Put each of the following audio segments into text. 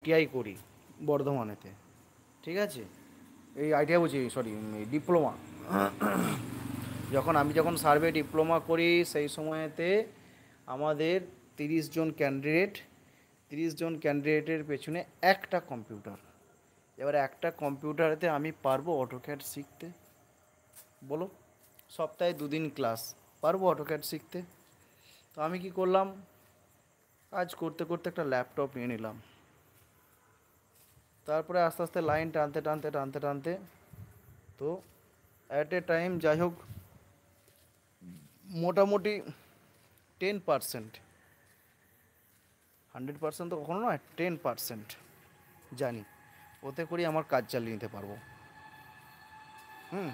TI করি বর্ধমানেতে, ঠিক আছে। এই আইটিআই বলছি, সরি, ডিপ্লোমা। যখন সার্ভে ডিপ্লোমা করি সেই সময়তে আমাদের 30 জন ক্যান্ডিডেট, 30 জন ক্যান্ডিডেটের পেছনে একটা কম্পিউটার। এবার একটা কম্পিউটারেতে আমি পারবো অটোক্যাড শিখতে? বলো। সপ্তাহে 2 দিন ক্লাস, পারবো অটোক্যাড শিখতে? তো আমি কি করলাম, কাজ করতে করতে একটা ল্যাপটপ নিয়ে নিলাম। তারপরে আস্তে আস্তে লাইন টানতে টানতে টানতে টানতে তো অ্যাট এ টাইম যাই হোক মোটামুটি 10%, 100% তো কখনো নয়, 10% জানি, ওতে করেই আমার কাজ চালিয়ে নিতে পারবো। হুম,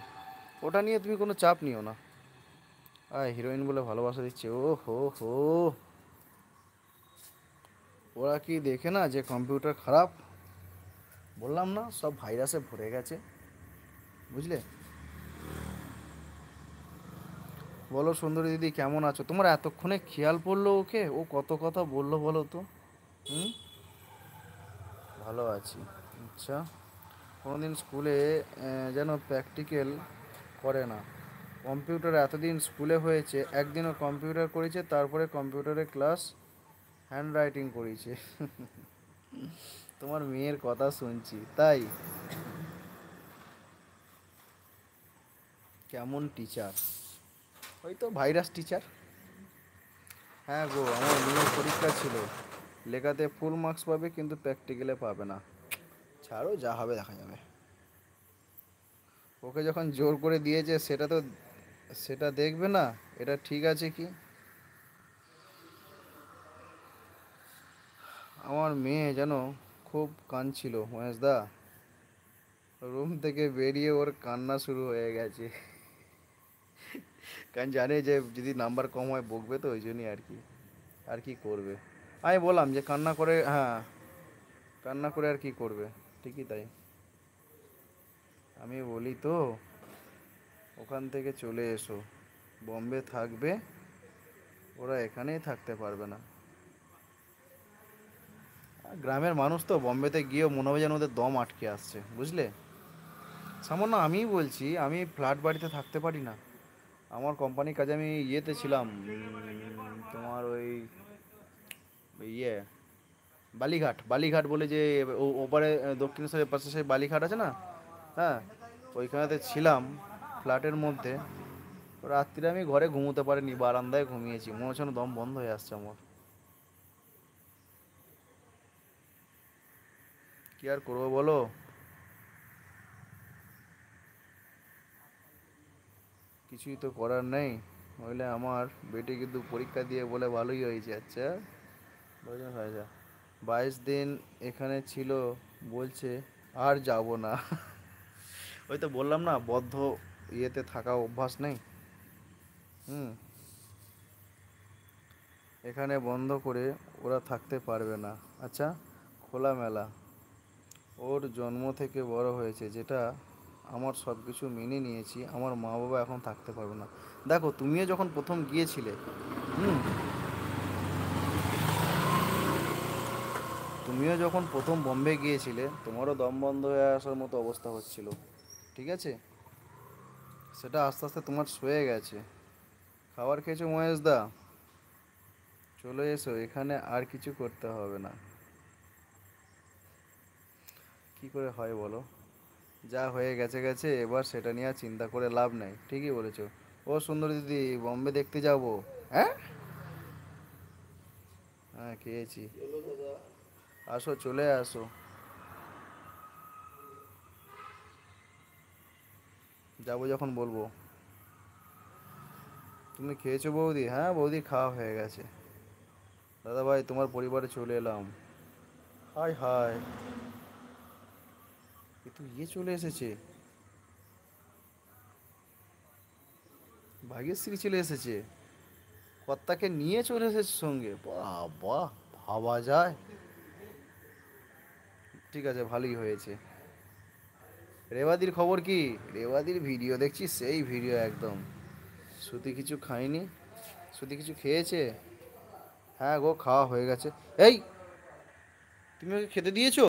ওটা নিয়ে তুমি কোনো চাপ নিও না। হিরোইন বলে ভালোবাসা দিচ্ছে, ও হো হো। ওরা কি দেখে না যে কম্পিউটার খারাপ? বললাম না, সব ভাইরাসে ভরে গেছে, বুঝলে। বলো সুন্দরী দিদি, কেমন আছো? তোমার এতক্ষণে খেয়াল পড়লো ওকে? ও কত কথা বললো বলো তো। হুম, ভালো আছি। আচ্ছা, কোনোদিন স্কুলে যেন প্র্যাকটিক্যাল করে না। কম্পিউটার এতদিন স্কুলে হয়েছে, একদিনও কম্পিউটার করেছে, তারপরে কম্পিউটারে ক্লাস হ্যান্ড রাইটিং করেছে। তোমার মেয়ের কথা শুনছি তাই? কেমন টিচার? হয়তো ভাইরাস টিচার। হ্যাঁ গো, আমার মেয়ের পরীক্ষা ছিল, লেখাতে ফুল মার্কস পাবে কিন্তু প্র্যাকটিক্যালে পাবে না। ছাড়ো, যা হবে দেখা যাবে। ওকে যখন জোর করে দিয়েছে সেটা দেখবে না, এটা ঠিক আছে কি? আমার মেয়ে যেন খুব কাঁদছিল মহেশদা, রুম থেকে বেরিয়ে ওর কান্না শুরু হয়ে গেছে। কারণ জানে যে যদি নাম্বার কম হয় বকবে, তো ওই জন্যই আর কি। আর কি করবে? আমি বললাম যে কান্না করে, হ্যাঁ, কান্না করে আর কি করবে, ঠিকই তাই। আমি বলি তো ওখান থেকে চলে এসো, বম্বে থাকবে, ওরা এখানেই থাকতে পারবে না। আর গ্রামের মানুষ তো বম্বেতে গিয়েও মনে হবে যেন ওদের দম আটকে আসছে, বুঝলে। সামান্য আমিই বলছি, আমি ফ্ল্যাট বাড়িতে থাকতে পারি না। আমার কোম্পানির কাজে আমি ইয়েতে ছিলাম, তোমার ওই ইয়ে বালিঘাট, বালিঘাট বলে যে ওপারে দক্ষিণেশ্বরের পাশে সেই বালিঘাট আছে না, হ্যাঁ, ওইখানেতে ছিলাম ফ্ল্যাটের মধ্যে। রাত্রিরে আমি ঘরে ঘুমোতে পারিনি, বারান্দায় ঘুমিয়েছি, মনে হচ্ছে যেন দম বন্ধ হয়ে আসছে আমার। কি আর করবো বলো। কিছুই তো করার নেই, নইলে আমার বেটি কিন্তু পরীক্ষা দিয়ে বলে ভালোই হয়েছে। আচ্ছা, বুঝলেন হয়েছে, 22 দিন এখানে ছিল, বলছে আর যাব না। ওই তো বললাম না, বদ্ধ ইয়েতে থাকা অভ্যাস নেই। হুম, এখানে বন্ধ করে ওরা থাকতে পারবে না। আচ্ছা, খোলামেলা, ওর জন্ম থেকে বড় হয়েছে যেটা, আমার সব কিছু মেনে নিয়েছি, আমার মা বাবা এখন থাকতে পারবে না। দেখো, তুমিও যখন প্রথম গিয়েছিলে, হুম, তুমিও যখন প্রথম বম্বে গিয়েছিলে, তোমারও দম বন্ধ হয়ে আসার মতো অবস্থা হচ্ছিল, ঠিক আছে। সেটা আস্তে আস্তে তোমার সয়ে গেছে। খাবার খেয়েছো মহেশ দা? চলে এসো, এখানে আর কিছু করতে হবে না। কি করে হয় বলো, যা হয়ে গেছে গেছে, এবার সেটা নিয়ে আর চিন্তা করে লাভ নেই, ঠিকই বলেছো। ও সুন্দর দিদি, বম্বে দেখতে যাবো? হ্যাঁ, হ্যাঁ খেয়েছি। আসো, চলে আসো। যাবো যখন বলবো। তুমি খেয়েছো বৌদি? হ্যাঁ বৌদি, খাওয়া হয়ে গেছে। দাদা ভাই, তোমার পরিবারে চলে এলাম। হাই হাই, এ তো ইয়ে চলে এসেছে, ভাগ্যশ্রী চলে এসেছে, কর্তাকে নিয়ে চলে এসেছে সঙ্গে, বাহ বাহ, ভাবা যায়। ঠিক আছে, ভালোই হয়েছে। রেবাদির খবর কি? রেবাদির ভিডিও দেখছি, সেই ভিডিও একদম। শ্রুতি কিছু খায়নি? শ্রুতি কিছু খেয়েছে? হ্যাঁ গো, খাওয়া হয়ে গেছে। এই, তুমি ওকে খেতে দিয়েছো?